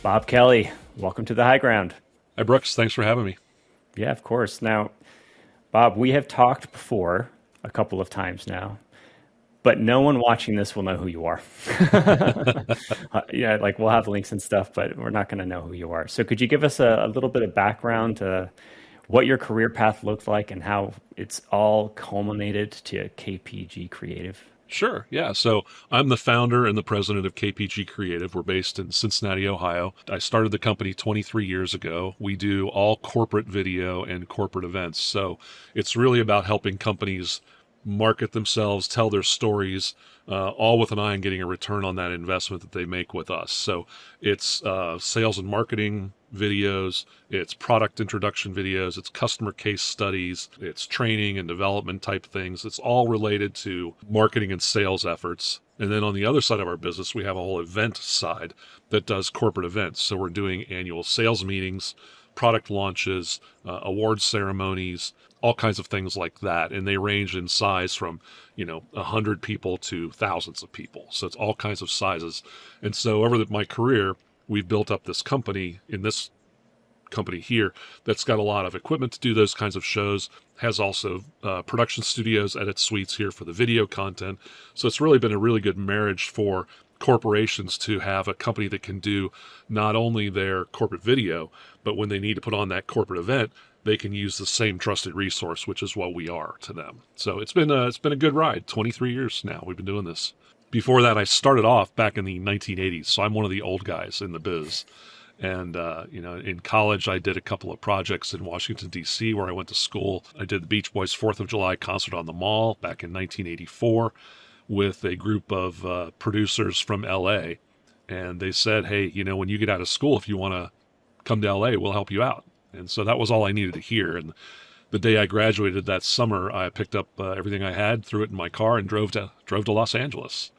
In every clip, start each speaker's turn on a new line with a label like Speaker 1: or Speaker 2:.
Speaker 1: Bob Kelly, welcome to the high ground.
Speaker 2: Hi, Brooks. Thanks for having me.
Speaker 1: Yeah, of course. Now, Bob, we have talked before a couple of times now, but no one watching this will know who you are. Yeah, like we'll have links and stuff, but we're not going to know who you are. So, could you give us a little bit of background to what your career path looked like and how it's all culminated to KPG Creative?
Speaker 2: Sure. Yeah. So I'm the founder and the president of KPG Creative. We're based in Cincinnati, Ohio. I started the company 23 years ago. We do all corporate video and corporate events. So it's really about helping companies market themselves, tell their stories, all with an eye on getting a return on that investment that they make with us. So it's sales and marketing videos, it's product introduction videos, it's customer case studies, it's training and development type things. It's all related to marketing and sales efforts. And then on the other side of our business, we have a whole event side that does corporate events. So we're doing annual sales meetings, product launches, award ceremonies, all kinds of things like that. And they range in size from, 100 people to thousands of people. So it's all kinds of sizes. And so over my career, we've built up this company in this company here that's got a lot of equipment to do those kinds of shows, has also production studios, edit suites here for the video content. So it's really been a really good marriage for corporations to have a company that can do not only their corporate video, but when they need to put on that corporate event, they can use the same trusted resource, which is what we are to them. So it's been a good ride. 23 years now we've been doing this. Before that, I started off back in the 1980s, so I'm one of the old guys in the biz. And, in college, I did a couple of projects in Washington, D.C., where I went to school. I did the Beach Boys' 4th of July concert on the Mall back in 1984 with a group of producers from L.A. And they said, hey, when you get out of school, if you want to come to L.A., we'll help you out. And so that was all I needed to hear. And the day I graduated that summer, I picked up everything I had, threw it in my car, and drove to Los Angeles.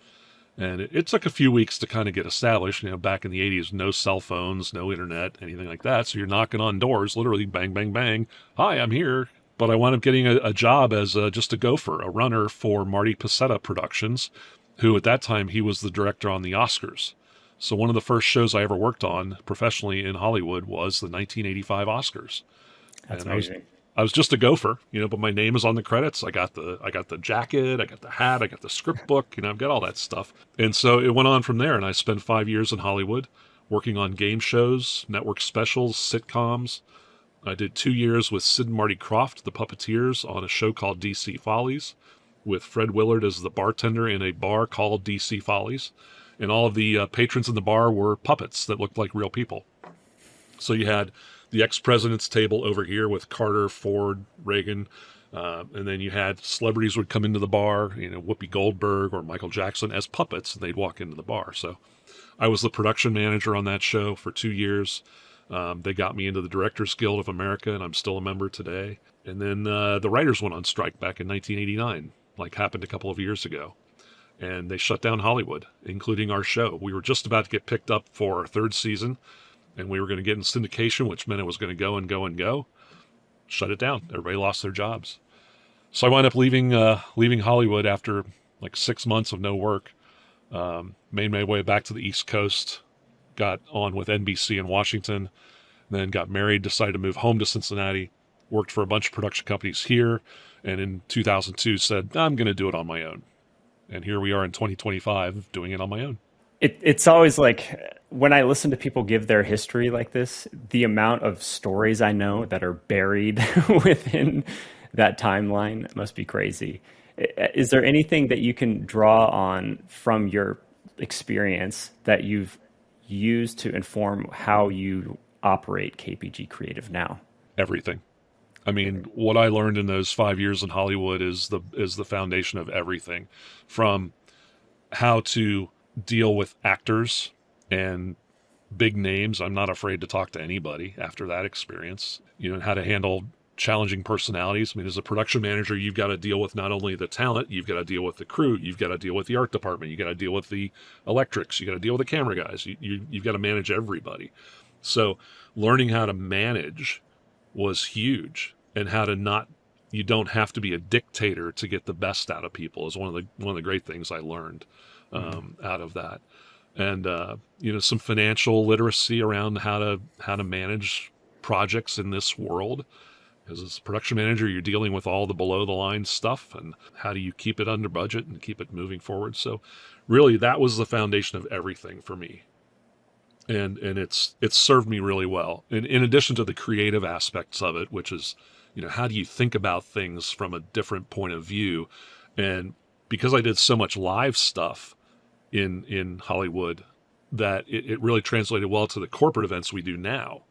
Speaker 2: And it took a few weeks to kind of get established. Back in the 80s, no cell phones, no internet, anything like that. So you're knocking on doors, literally bang, bang, bang. Hi, I'm here. But I wound up getting a job as just a gopher, a runner for Marty Pasetta Productions, who at that time, he was the director on the Oscars. So one of the first shows I ever worked on professionally in Hollywood was the 1985 Oscars.
Speaker 1: That's
Speaker 2: And
Speaker 1: amazing.
Speaker 2: I was just a gopher, but my name is on the credits. I got the jacket, I got the hat, I got the script book, I've got all that stuff. And so it went on from there, and I spent 5 years in Hollywood working on game shows, network specials, sitcoms. I did 2 years with Sid and Marty Krofft, the Puppeteers, on a show called DC Follies, with Fred Willard as the bartender in a bar called DC Follies. And all of the patrons in the bar were puppets that looked like real people. So you had the ex-president's table over here with Carter, Ford, Reagan, and then you had celebrities would come into the bar, Whoopi Goldberg or Michael Jackson as puppets, and they'd walk into the bar. So I was the production manager on that show for 2 years. They got me into the Directors Guild of America, and I'm still a member today. And then the writers went on strike back in 1989, like happened a couple of years ago. And they shut down Hollywood, including our show. We were just about to get picked up for our third season, and we were going to get in syndication, which meant it was going to go and go and go. Shut it down. Everybody lost their jobs. So I wound up leaving Hollywood after like 6 months of no work. Made my way back to the East Coast, got on with NBC in Washington, then got married, decided to move home to Cincinnati, worked for a bunch of production companies here, and in 2002 said, I'm going to do it on my own. And here we are in 2025 doing it on my own.
Speaker 1: It's always like when I listen to people give their history like this, the amount of stories I know that are buried within that timeline must be crazy. Is there anything that you can draw on from your experience that you've used to inform how you operate KPG Creative now?
Speaker 2: Everything. I mean, what I learned in those 5 years in Hollywood is the foundation of everything, from how to deal with actors and big names. I'm not afraid to talk to anybody after that experience, and how to handle challenging personalities. I mean, as a production manager, you've got to deal with not only the talent, you've got to deal with the crew, you've got to deal with the art department, you got to deal with the electrics, you got to deal with the camera guys. You've got to manage everybody. So learning how to manage was huge, and how to not, you don't have to be a dictator to get the best out of people is one of the great things I learned out of that. and some financial literacy around how to manage projects in this world. As a production manager, you're dealing with all the below the line stuff, and how do you keep it under budget and keep it moving forward. So really, that was the foundation of everything for me, and it's served me really well. And in addition to the creative aspects of it, which is, how do you think about things from a different point of view? And because I did so much live stuff in Hollywood, that it really translated well to the corporate events we do now.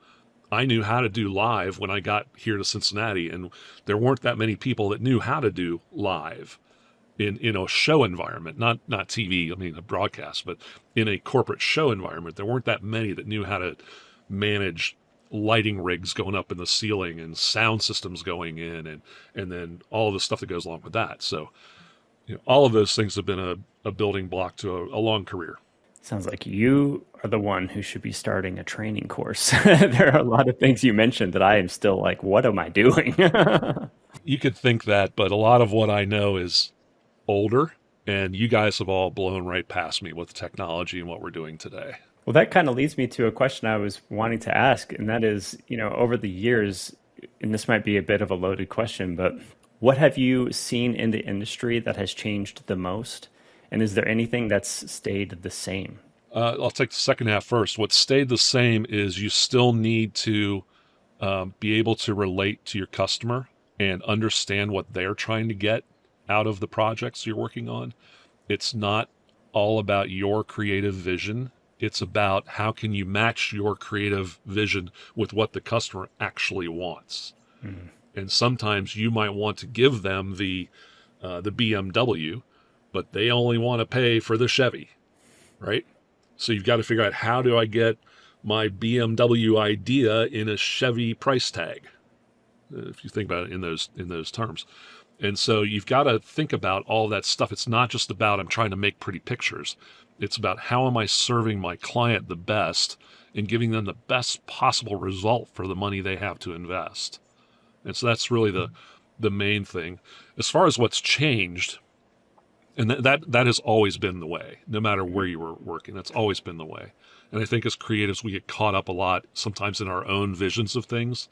Speaker 2: I knew how to do live when I got here to Cincinnati, and there weren't that many people that knew how to do live in a show environment, not TV, I mean a broadcast, but in a corporate show environment. There weren't that many that knew how to manage lighting rigs going up in the ceiling and sound systems going in, and then all of the stuff that goes along with that. So, all of those things have been a building block to a long career.
Speaker 1: Sounds like you are the one who should be starting a training course. There are a lot of things you mentioned that I am still like, what am I doing?
Speaker 2: You could think that, but a lot of what I know is older, and you guys have all blown right past me with technology and what we're doing today.
Speaker 1: Well, that kind of leads me to a question I was wanting to ask, and that is, over the years, and this might be a bit of a loaded question, but what have you seen in the industry that has changed the most? And is there anything that's stayed the same?
Speaker 2: I'll take the second half first. What stayed the same is you still need to be able to relate to your customer and understand what they're trying to get out of the projects you're working on. It's not all about your creative vision. It's about how can you match your creative vision with what the customer actually wants.
Speaker 1: Mm.
Speaker 2: And sometimes you might want to give them the BMW, but they only want to pay for the Chevy, right? So you've got to figure out, how do I get my BMW idea in a Chevy price tag? If you think about it in those terms. And so you've got to think about all that stuff. It's not just about, I'm trying to make pretty pictures. It's about, how am I serving my client the best and giving them the best possible result for the money they have to invest. And so that's really the main thing. As far as what's changed, and that has always been the way, no matter where you were working. That's always been the way. And I think as creatives, we get caught up a lot sometimes in our own visions of things.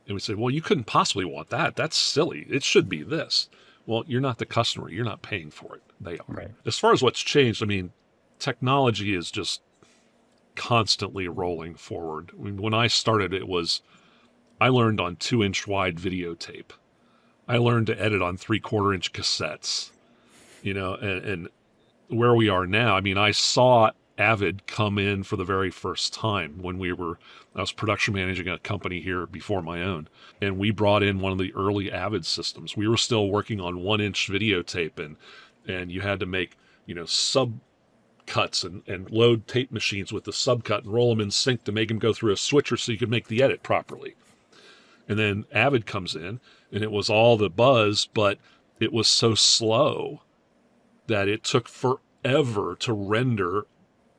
Speaker 2: And we say, well, you couldn't possibly want that. That's silly. It should be this. Well, you're not the customer. You're not paying for it. They are.
Speaker 1: Right.
Speaker 2: As far as what's changed, I mean, technology is just constantly rolling forward. I mean, when I started, I learned on 2-inch wide videotape. I learned to edit on 3/4-inch cassettes. And where we are now, I mean, I saw Avid come in for the very first time when I was production managing a company here before my own, and we brought in one of the early Avid systems. We were still working on 1-inch videotape, and you had to make, sub cuts and load tape machines with the subcut and roll them in sync to make them go through a switcher so you could make the edit properly. And then Avid comes in, and it was all the buzz, but it was so slow that it took forever to render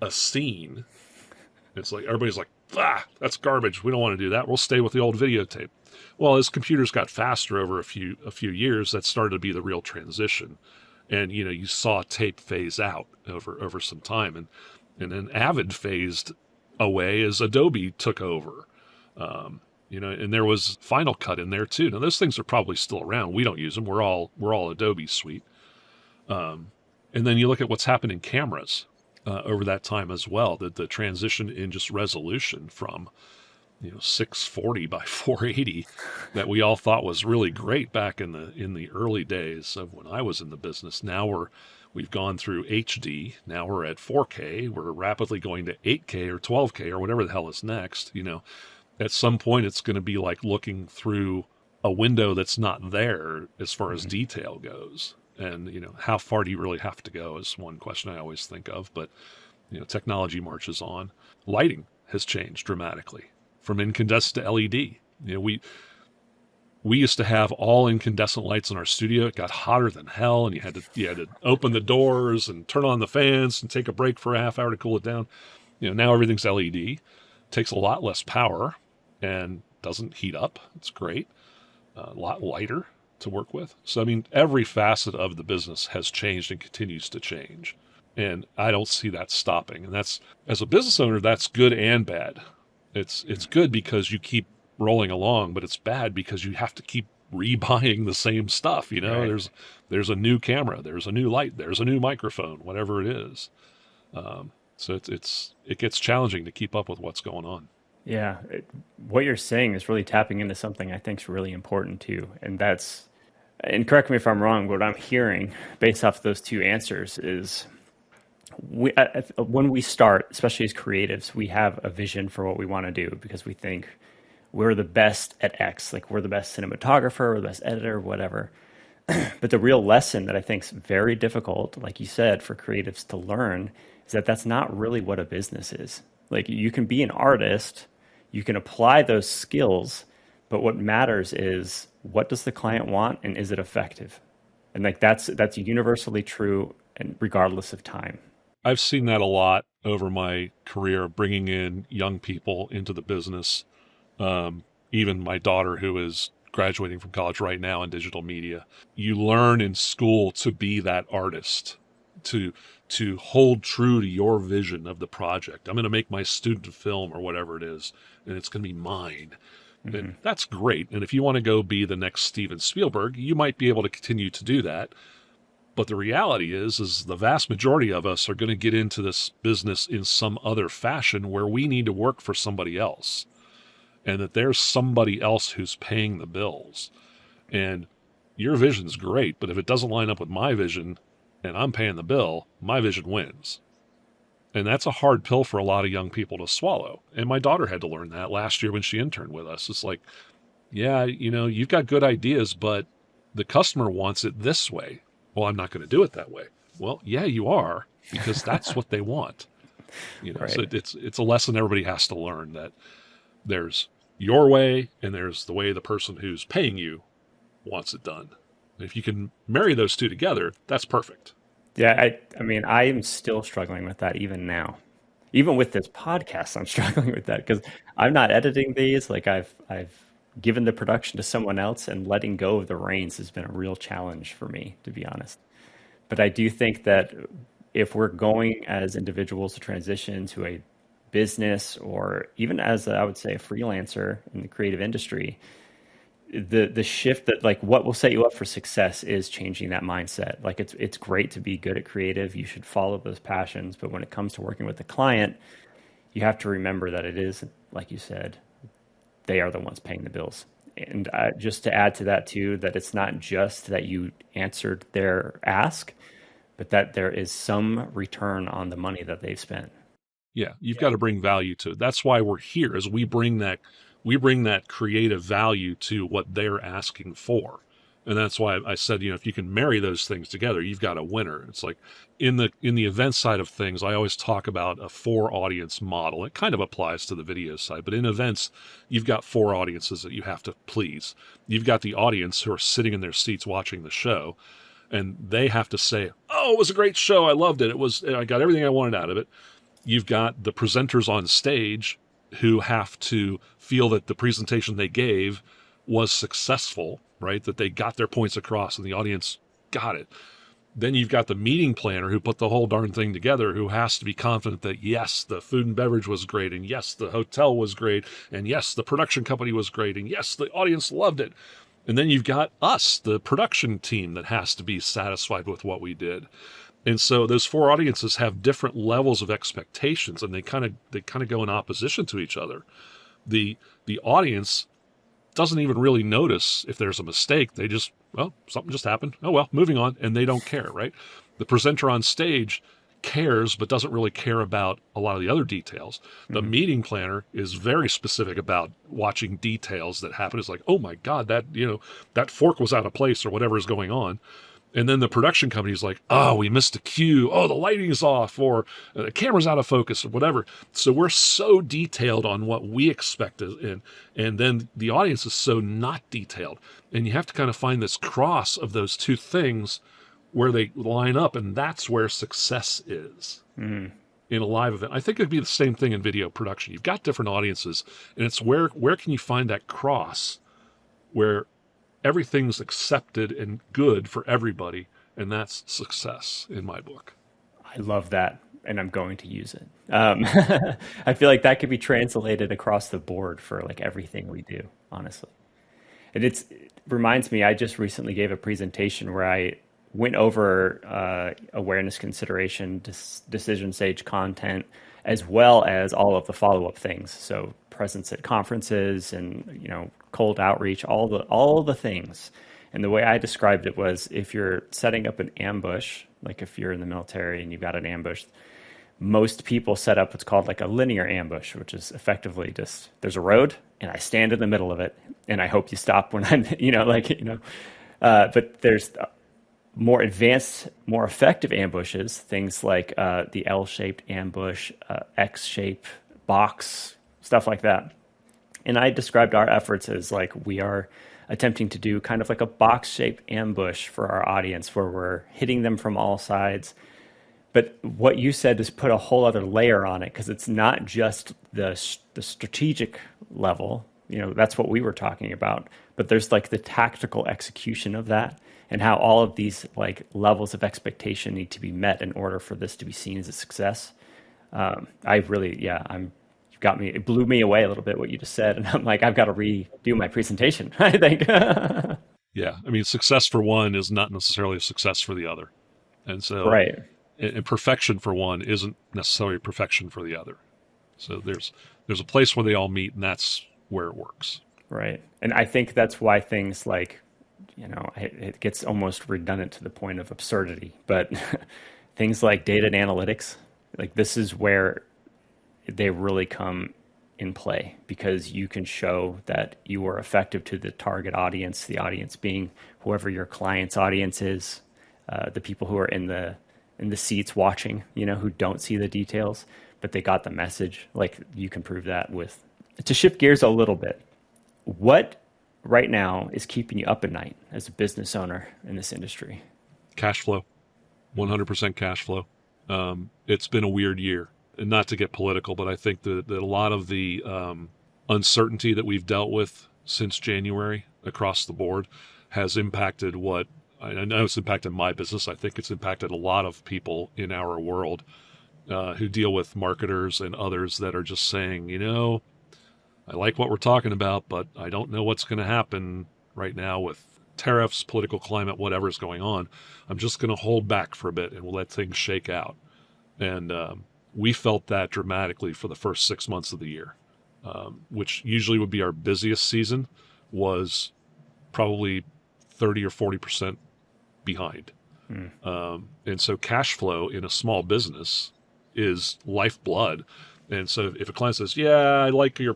Speaker 2: a scene. It's like everybody's like, that's garbage. We don't want to do that. We'll stay with the old videotape. Well, as computers got faster over a few years, that started to be the real transition. And you saw tape phase out over some time, and then Avid phased away as Adobe took over. And there was Final Cut in there too. Now those things are probably still around. We don't use them. We're all Adobe suite. And then you look at what's happened in cameras over that time as well. That the transition in just resolution from 640 by 480 that we all thought was really great back in the early days of when I was in the business. Now we've gone through HD. Now we're at 4K. We're rapidly going to 8K or 12K or whatever the hell is next. At some point it's going to be like looking through a window that's not there as far as detail goes. And, how far do you really have to go is one question I always think of. But, technology marches on. Lighting has changed dramatically from incandescent to LED. We used to have all incandescent lights in our studio. It got hotter than hell, and you had to open the doors and turn on the fans and take a break for a half hour to cool it down. Now everything's LED. Takes a lot less power and doesn't heat up. It's great. A lot lighter to work with. So, I mean, every facet of the business has changed and continues to change. And I don't see that stopping. And that's, as a business owner, that's good and bad. It's good because you keep rolling along, but it's bad because you have to keep rebuying the same stuff. You know,
Speaker 1: Right.
Speaker 2: there's a new camera, there's a new light, there's a new microphone, whatever it is. So it gets challenging to keep up with what's going on.
Speaker 1: Yeah, what you're saying is really tapping into something I think is really important too, and that's, and correct me if I'm wrong, but what I'm hearing based off those two answers is when we start, especially as creatives, we have a vision for what we want to do because we think we're the best at X, like we're the best cinematographer, we're the best editor, whatever. But the real lesson that I think is very difficult, like you said, for creatives to learn is that that's not really what a business is. Like you can be an artist, you can apply those skills, but what matters is what does the client want and is it effective? And like that's universally true and regardless of time.
Speaker 2: I've seen that a lot over my career, bringing in young people into the business. Even my daughter, who is graduating from college right now in digital media, you learn in school to be that artist, to hold true to your vision of the project. I'm going to make my student film or whatever it is, and it's going to be mine. And
Speaker 1: Hmm.
Speaker 2: that's great. And if you want to go be the next Steven Spielberg, you might be able to continue to do that. But the reality is the vast majority of us are going to get into this business in some other fashion where we need to work for somebody else, and that there's somebody else who's paying the bills. And your vision's great, but if it doesn't line up with my vision and I'm paying the bill, my vision wins. And that's a hard pill for a lot of young people to swallow. And my daughter had to learn that last year when she interned with us. It's like, yeah, you've got good ideas, but the customer wants it this way. Well, I'm not going to do it that way. Well, yeah, you are, because that's what they want. So
Speaker 1: Right.
Speaker 2: it's a lesson everybody has to learn, that there's your way and there's the way the person who's paying you wants it done. If you can marry those two together, that's perfect.
Speaker 1: Yeah, I mean, I am still struggling with that even now. Even with this podcast, I'm struggling with that because I'm not editing these. Like I've given the production to someone else and letting go of the reins has been a real challenge for me, to be honest. But I do think that if we're going as individuals to transition to a business or even as I would say a freelancer in the creative industry, the shift that like what will set you up for success is changing that mindset. Like it's great to be good at creative. You should follow those passions, but when it comes to working with the client, you have to remember that it is, like you said, they are the ones paying the bills. And just to add to that too, that it's not just that you answered their ask, but that there is some return on the money that they've spent.
Speaker 2: Yeah, you've got to bring value to it. That's why we're here, is we bring that creative value to what they're asking for. And that's why I said, if you can marry those things together, you've got a winner. It's like in the event side of things, I always talk about a four audience model. It kind of applies to the video side, but in events, you've got four audiences that you have to please. You've got the audience who are sitting in their seats watching the show, and they have to say, "Oh, it was a great show. I loved it. I got everything I wanted out of it." You've got the presenters on stage who have to feel that the presentation they gave was successful, right? That they got their points across and the audience got it. Then you've got the meeting planner who put the whole darn thing together, who has to be confident that yes, the food and beverage was great, and yes, the hotel was great, and yes, the production company was great, and yes, the audience loved it. And then you've got us, the production team, that has to be satisfied with what we did. And so those four audiences have different levels of expectations, and they kind of go in opposition to each other. The audience doesn't even really notice if there's a mistake. They just, well, something just happened. Oh well, moving on, and they don't care, right? The presenter on stage cares, but doesn't really care about a lot of the other details. The
Speaker 1: Mhm.
Speaker 2: meeting planner is very specific about watching details that happen. It's like, oh my God, that fork was out of place or whatever is going on. And then the production company is like, oh, we missed a cue. Oh, the lighting's off, or the camera's out of focus, or whatever. So we're so detailed on what we expect, and then the audience is so not detailed. And you have to kind of find this cross of those two things where they line up, and that's where success is
Speaker 1: Mhm.
Speaker 2: in a live event. I think it'd be the same thing in video production. You've got different audiences, and it's where can you find that cross where everything's accepted and good for everybody, and that's success in my book.
Speaker 1: I love that, and I'm going to use it. I feel like that could be translated across the board for like everything we do, honestly. And it reminds me, I just recently gave a presentation where I went over awareness consideration, decision stage content, as well as all of the follow-up things. So presence at conferences and cold outreach, all the things. And the way I described it was if you're setting up an ambush, like if you're in the military and you've got an ambush, most people set up what's called like a linear ambush, which is effectively just there's a road and I stand in the middle of it and I hope you stop when I'm, but there's more advanced, more effective ambushes, things like the L-shaped ambush, X-shape box, stuff like that. And I described our efforts as like we are attempting to do kind of like a box-shaped ambush for our audience where we're hitting them from all sides. But what you said is put a whole other layer on it because it's not just the strategic level. That's what we were talking about. But there's like the tactical execution of that and how all of these like levels of expectation need to be met in order for this to be seen as a success. I really, yeah, you got me. It blew me away a little bit what you just said, and I'm like, I've got to redo my presentation. I think.
Speaker 2: Yeah, I mean, success for one is not necessarily a success for the other, and so
Speaker 1: Right.
Speaker 2: and perfection for one isn't necessarily perfection for the other. So there's a place where they all meet, and that's where it works.
Speaker 1: Right. And I think that's why things like, it gets almost redundant to the point of absurdity, but things like data and analytics, like this is where they really come in play because you can show that you are effective to the target audience, the audience being whoever your client's audience is, the people who are in the seats watching, who don't see the details, but they got the message. Like you can prove that with. To shift gears a little bit, what right now is keeping you up at night as a business owner in this industry?
Speaker 2: Cash flow, 100% cash flow. It's been a weird year, and not to get political, but I think that a lot of the uncertainty that we've dealt with since January across the board has impacted what I know it's impacted my business. I think it's impacted a lot of people in our world who deal with marketers and others that are just saying, I like what we're talking about, but I don't know what's going to happen right now with tariffs, political climate, whatever's going on. I'm just going to hold back for a bit and we'll let things shake out. And we felt that dramatically for the first 6 months of the year, which usually would be our busiest season, was probably 30 or 40% behind. And so cash flow in a small business is lifeblood. And so if a client says, yeah, I like your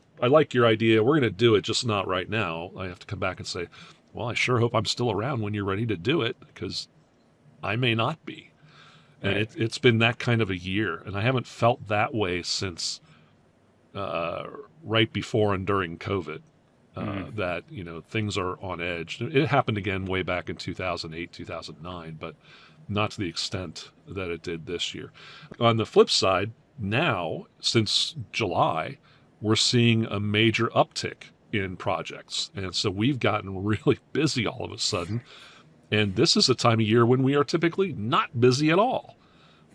Speaker 2: idea, we're going to do it, just not right now, I have to come back and say, well, I sure hope I'm still around when you're ready to do it, because I may not be. And
Speaker 1: Right.
Speaker 2: it's been that kind of a year. And I haven't felt that way since right before and during COVID, that, things are on edge. It happened again way back in 2008, 2009, but not to the extent that it did this year. On the flip side, now, since July, we're seeing a major uptick in projects. And so we've gotten really busy all of a sudden. And this is a time of year when we are typically not busy at all.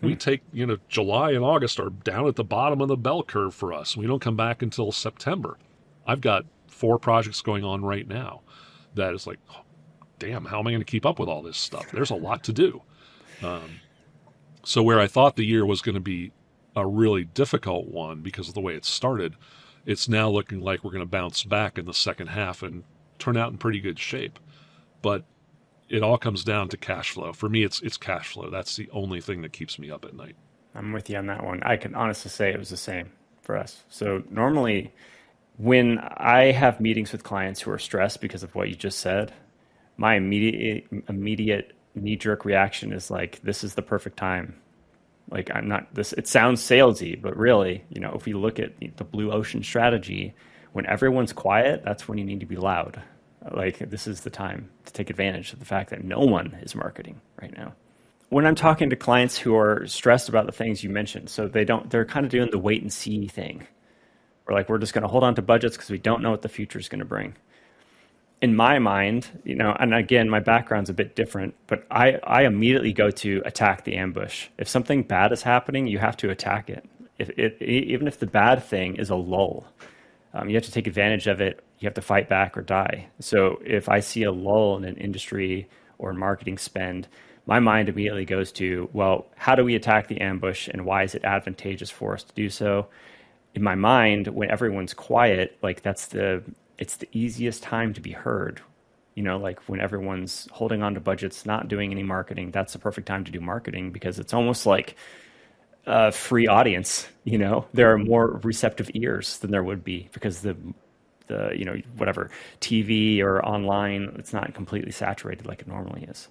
Speaker 2: We take, July and August are down at the bottom of the bell curve for us. We don't come back until September. I've got 4 projects going on right now that is like, oh, damn, how am I going to keep up with all this stuff? There's a lot to do. So where I thought the year was going to be a really difficult one because of the way it started, it's now looking like we're going to bounce back in the second half and turn out in pretty good shape. But it all comes down to cash flow. For me, it's cash flow. That's the only thing that keeps me up at night.
Speaker 1: I'm with you on that one. I can honestly say it was the same for us. So normally when I have meetings with clients who are stressed because of what you just said, my immediate knee-jerk reaction is like, this is the perfect time. Like I'm not this, it sounds salesy, but really, if you look at the blue ocean strategy, when everyone's quiet, that's when you need to be loud. Like this is the time to take advantage of the fact that no one is marketing right now. When I'm talking to clients who are stressed about the things you mentioned, so they're kind of doing the wait and see thing. We're just going to hold on to budgets because we don't know what the future is going to bring. in my mind, and again, my background's a bit different, but I immediately go to attack the ambush. If something bad is happening, you have to attack it. Even if the bad thing is a lull, you have to take advantage of it. You have to fight back or die. So if I see a lull in an industry or in marketing spend, my mind immediately goes to, well, how do we attack the ambush and why is it advantageous for us to do so? In my mind, when everyone's quiet, like it's the easiest time to be heard. Like when everyone's holding on to budgets, not doing any marketing, that's the perfect time to do marketing because it's almost like a free audience. There are more receptive ears than there would be because the whatever TV or online, it's not completely saturated like it normally is.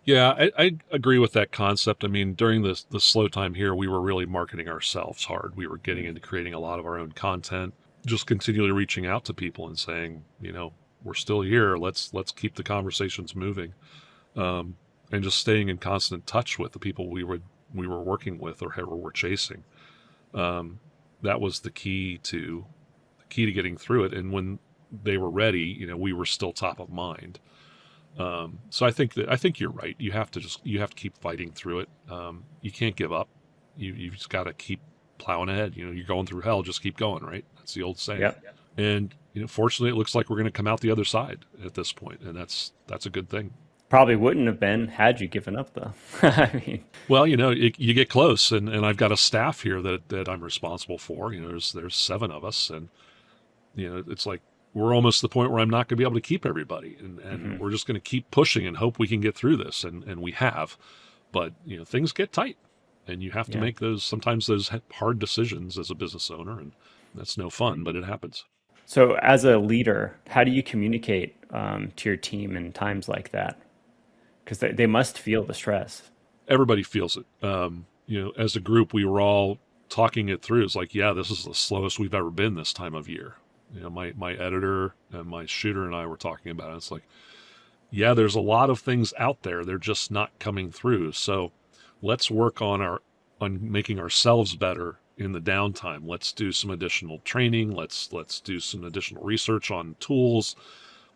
Speaker 2: Yeah, I agree with that concept. I mean, during the slow time here, we were really marketing ourselves hard. We were getting into creating a lot of our own content, just continually reaching out to people and saying, we're still here. Let's keep the conversations moving, and just staying in constant touch with the people we were working with or were chasing. That was the key to getting through it. And when they were ready, we were still top of mind. So I think you're right. You have to keep fighting through it. You can't give up. You just got to keep plowing ahead. You're going through hell, just keep going, right? That's the old saying.
Speaker 1: Yeah.
Speaker 2: And fortunately, it looks like we're going to come out the other side at this point, and that's a good thing.
Speaker 1: Probably wouldn't have been had you given up though. I mean,
Speaker 2: Well, you get close, and I've got a staff here that I'm responsible for. There's 7 of us, and it's like we're almost to the point where I'm not going to be able to keep everybody, and we're just going to keep pushing and hope we can get through this, and we have. But things get tight, and you have to
Speaker 1: yeah.
Speaker 2: make sometimes those hard decisions as a business owner, and that's no fun, but it happens.
Speaker 1: So as a leader, how do you communicate to your team in times like that? Because they must feel the stress.
Speaker 2: Everybody feels it. As a group, we were all talking it through. It's like, yeah, this is the slowest we've ever been this time of year. My editor and my shooter and I were talking about it. It's like, yeah, there's a lot of things out there. They're just not coming through. So let's work on making ourselves better in the downtime. Let's do some additional training. Let's do some additional research on tools.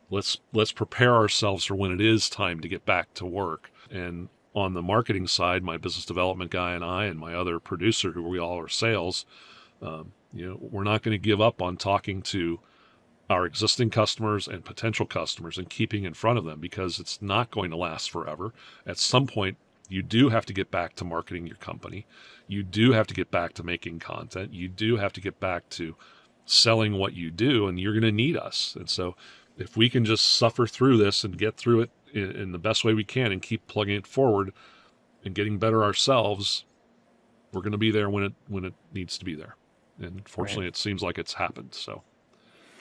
Speaker 2: Let's prepare ourselves for when it is time to get back to work. And on the marketing side, my business development guy and I and my other producer, who we all are sales, we're not going to give up on talking to our existing customers and potential customers and keeping in front of them, because it's not going to last forever. At some point, you do have to get back to marketing your company. You do have to get back to making content. You do have to get back to selling what you do, and you're going to need us. And so if we can just suffer through this and get through it in the best way we can and keep plugging it forward and getting better ourselves, we're going to be there when it needs to be there. And fortunately,
Speaker 1: Right.
Speaker 2: it seems like it's happened. So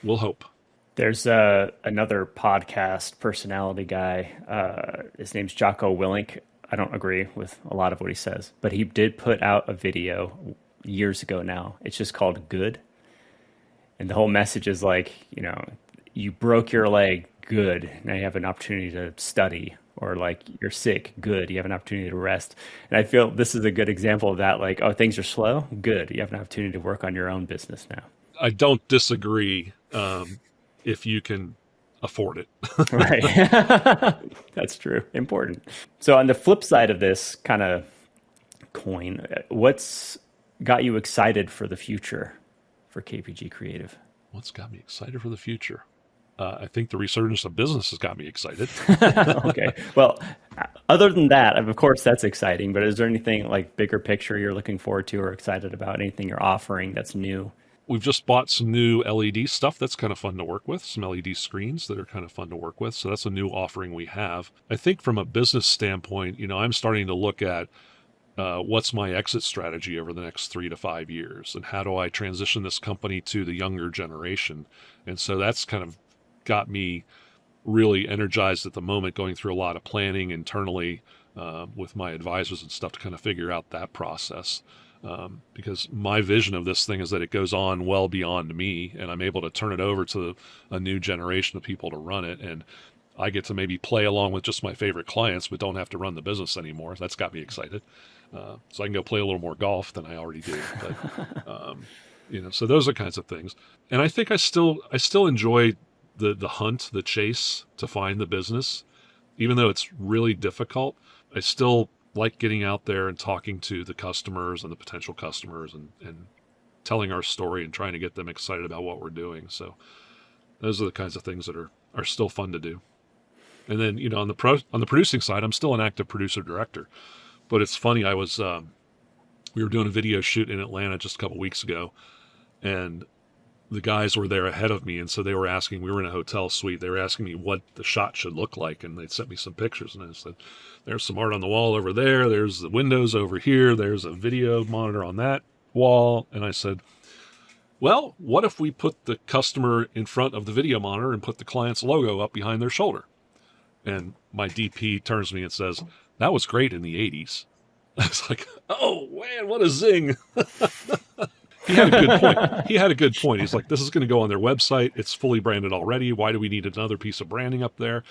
Speaker 2: we'll hope.
Speaker 1: There's another podcast personality guy. His name's Jocko Willink. I don't agree with a lot of what he says, but he did put out a video years ago now. It's just called Good. And the whole message is like, you broke your leg, good. Now you have an opportunity to study. Or like you're sick, good. You have an opportunity to rest. And I feel this is a good example of that. Like, oh, things are slow, good. You have an opportunity to work on your own business now.
Speaker 2: I don't disagree, if you can afford it.
Speaker 1: Right. That's true. Important. So on the flip side of this kind of coin, what's got you excited for the future for KPG Creative?
Speaker 2: What's got me excited for the future? I think the resurgence of business has got me excited.
Speaker 1: Okay. Well, other than that, of course, that's exciting. But is there anything like bigger picture you're looking forward to or excited about? Anything you're offering that's new?
Speaker 2: We've just bought some new LED stuff that's kind of fun to work with, some LED screens that are kind of fun to work with. So that's a new offering we have. I think from a business standpoint, I'm starting to look at what's my exit strategy over the next 3 to 5 years, and how do I transition this company to the younger generation. And so that's kind of got me really energized at the moment, going through a lot of planning internally with my advisors and stuff to kind of figure out that process. Because my vision of this thing is that it goes on well beyond me, and I'm able to turn it over to a new generation of people to run it. And I get to maybe play along with just my favorite clients, but don't have to run the business anymore. That's got me excited. So I can go play a little more golf than I already do. But, so those are kinds of things. And I think I still enjoy the hunt, the chase to find the business, even though it's really difficult, I still like getting out there and talking to the customers and the potential customers and telling our story and trying to get them excited about what we're doing. So those are the kinds of things that are still fun to do. And then, on the producing side, I'm still an active producer director. But it's funny, we were doing a video shoot in Atlanta just a couple weeks ago, and the guys were there ahead of me, and so they were asking, we were in a hotel suite, they were asking me what the shot should look like, and they sent me some pictures, and I said, there's some art on the wall over there, there's the windows over here, there's a video monitor on that wall, and I said, well, what if we put the customer in front of the video monitor and put the client's logo up behind their shoulder? And my DP turns to me and says, that was great in the 80s. I was like, oh, man, what a zing. He had a good point. He had a good point. He's like, this is going to go on their website. It's fully branded already. Why do we need another piece of branding up there?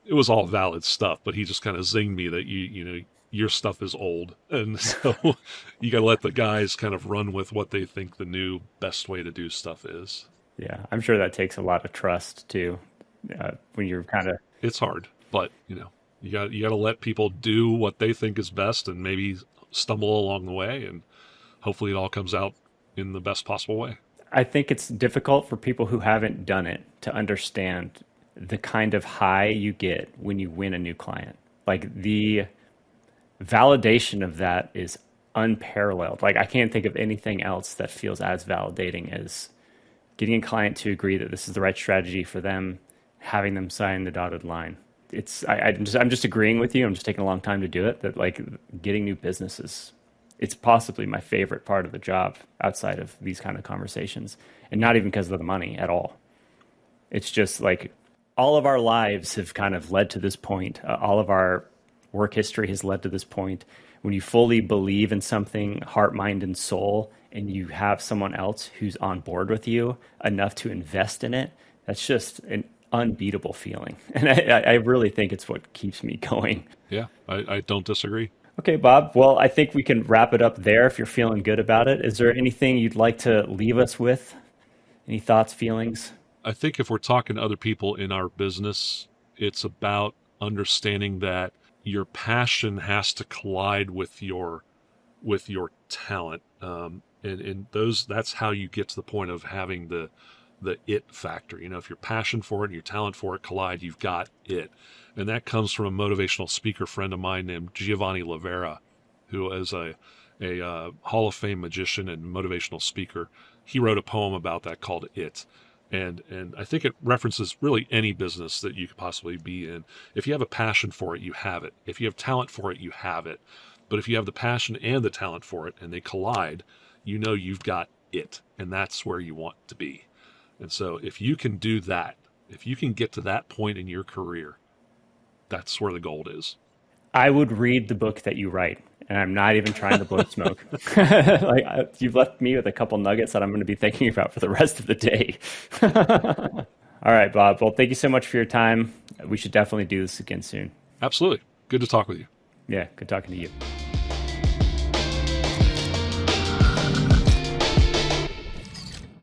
Speaker 2: It was all valid stuff, but he just kind of zinged me that your stuff is old. And so you got to let the guys kind of run with what they think the new best way to do stuff is.
Speaker 1: Yeah, I'm sure that takes a lot of trust too, when you're kind of...
Speaker 2: It's hard, but you got to let people do what they think is best and maybe stumble along the way, and hopefully it all comes out in the best possible way.
Speaker 1: I think it's difficult for people who haven't done it to understand the kind of high you get when you win a new client. Like the validation of that is unparalleled. Like I can't think of anything else that feels as validating as getting a client to agree that this is the right strategy for them, having them sign the dotted line. I'm just agreeing with you. I'm just taking a long time to do it. That like getting new businesses, it's possibly my favorite part of the job outside of these kind of conversations, and not even because of the money at all. It's just like all of our lives have kind of led to this point. All of our work history has led to this point. When you fully believe in something, heart, mind, and soul, and you have someone else who's on board with you enough to invest in it, that's just an unbeatable feeling. And I really think it's what keeps me going.
Speaker 2: Yeah, I don't disagree.
Speaker 1: Okay, Bob. Well, I think we can wrap it up there if you're feeling good about it. Is there anything you'd like to leave us with? Any thoughts, feelings?
Speaker 2: I think if we're talking to other people in our business, it's about understanding that your passion has to collide with your talent. And that's how you get to the point of having the it factor. If your passion for it and your talent for it collide, you've got it. And that comes from a motivational speaker friend of mine named Giovanni Lavera, who is a Hall of Fame magician and motivational speaker. He wrote a poem about that called It. And I think it references really any business that you could possibly be in. If you have a passion for it, you have it. If you have talent for it, you have it. But if you have the passion and the talent for it and they collide, you've got it. And that's where you want to be. And so if you can do that, if you can get to that point in your career, that's where the gold is.
Speaker 1: I would read the book that you write, and I'm not even trying to blow smoke. You've left me with a couple nuggets that I'm going to be thinking about for the rest of the day. All right, Bob. Well, thank you so much for your time. We should definitely do this again soon.
Speaker 2: Absolutely. Good to talk with you.
Speaker 1: Yeah, good talking to you.